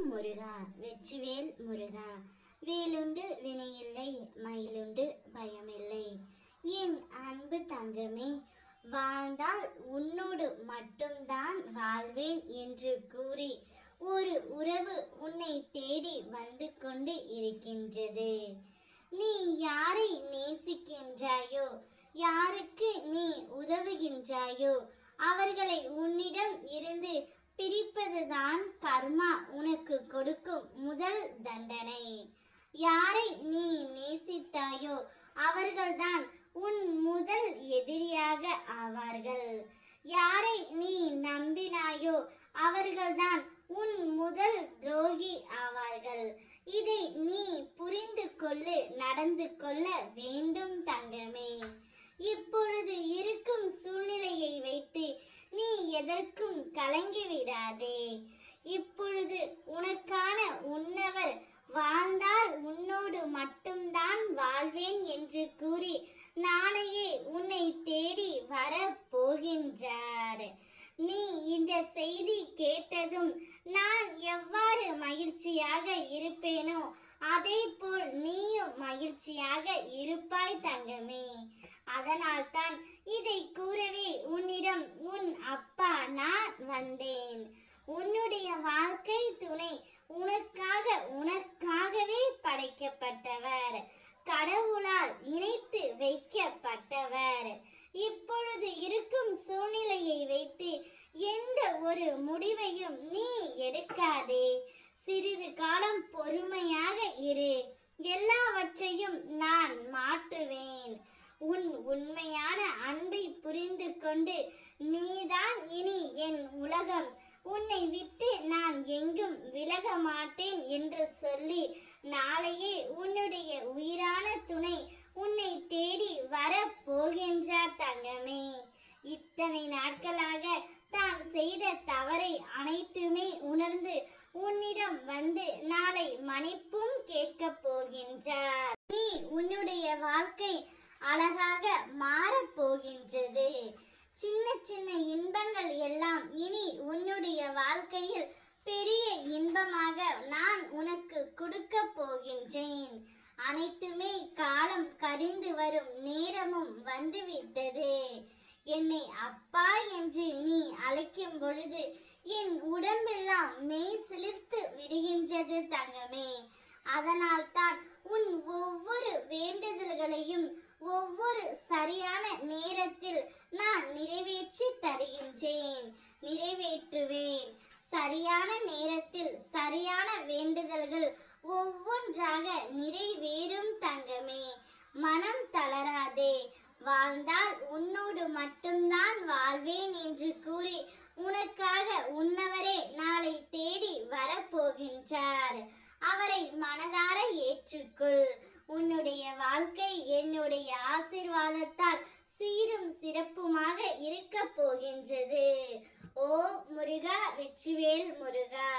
முருகா வெற்றிவேல் முருகா. வேலுண்டு வினையில்லை, மயிலுண்டு பயமில்லை. என் அன்பு தங்கமே, வாழ்ந்தால் உன்னோடு மட்டும்தான் வாழ்வேன் என்று கூறி ஒரு உறவு உன்னை தேடி வந்து கொண்டு இருக்கின்றது. நீ யாரை நேசிக்கின்றாயோ, யாருக்கு நீ உதவுகின்றாயோ, அவர்களை உன்னிடம் இருந்து பிரிப்பதுதான் கர்மா உனக்கு கொடுக்கும் முதல் தண்டனை. யாரை நீ நேசித்தாயோ அவர்கள்தான் உன் முதல் எதிரியாக ஆவார்கள். யாரை நீ நம்பினாயோ அவர்கள்தான் உன் முதல் துரோகி ஆவார்கள். இதை நீ புரிந்து கொள்ளு, நடந்து கொள்ள வேண்டும் தங்கமே. இப்பொழுது இருக்கும் சூழ்நிலையை வைத்து நீ எதற்கும் கலங்கிவிடாதே. இப்பொழுது உனக்கான உன்னவர் வாழ்ந்தால் உன்னோடு மட்டும்தான் வாழ்வேன் என்று கூறி நாளையே உன்னை தேடி வர போகின்றார். நீ இந்த செய்தி கேட்டதும் நான் எவ்வாறு மகிழ்ச்சியாக இருப்பேனோ அதே போல் நீயும் மகிழ்ச்சியாக இருப்பாய் தங்கமே. அதனால்தான் இதை கூறவே உன்னிடம் உன் அப்பா நான் வந்தேன். உன்னுடைய வாழ்க்கை துணை உனக்காகவே படைக்கப்பட்டவர், கடவுளால் இணைத்து வைக்கப்பட்டவர். இப்பொழுது இருக்கும் சூழ்நிலையை வைத்து எந்த ஒரு முடிவையும் நீ எடுக்காதே. சிறிது காலம் பொறுமையாக இரு, எல்லாவற்றையும் நான் மாற்றுவேன். உன் உண்மையான அன்பை புரிந்து கொண்டு நீதான் இனி என் உலகம், உன்னை விட்டு நான் எங்கும் விலக மாட்டேன் என்று சொல்லி நாளையே உன்னுடைய உயிரான துணை உன்னை தேடி வர போகின்றார் தங்கமே. இத்தனை நாட்களாக தான் செய்த தவறை அனைத்துமே உணர்ந்து உன்னிடம் வந்து நாளை மன்னிப்பும் கேட்க போகின்றார். நீ உன்னுடைய வாழ்க்கை அழகாக மாறப் போகின்றது. சின்ன சின்ன இன்பங்கள் எல்லாம் இனி உன்னுடைய வாழ்க்கையில் பெரிய இன்பமாக நான் உனக்கு கொடுக்க போகின்றேன். அனைத்துமே காலம் கரிந்து வரும் நேரமும் வந்துவிட்டது. என்னை அப்பா என்று நீ அழைக்கும் பொழுது என் உடம்பெல்லாம் மெய் சிலிர்த்து விடுகின்றது தங்கமே. அதனால்தான் உன் ஒவ்வொரு வேண்டுதல்களையும் ஒவ்வொரு சரியான நேரத்தில் நான் நிறைவேற்றி தருகின்றேன், நிறைவேற்றுவேன். சரியான நேரத்தில் சரியான வேண்டுதல்கள் ஒவ்வொன்றாக நிறைவேறும் தங்கமே. மனம் தளராதே. வாழ்ந்தால் உன்னோடு மட்டும்தான் வாழ்வேன் என்று கூறி உனக்காக உன்னவரே நாளை தேடி வரப்போகின்றார். அவரை மனதார ஏற்றுக்கொள். உன்னுடைய வாழ்க்கை என்னுடைய ஆசீர்வாதத்தால் சீரும் சிறப்புமாக இருக்க போகின்றது. ஓ முருகா, வெற்றிவேல் முருகா.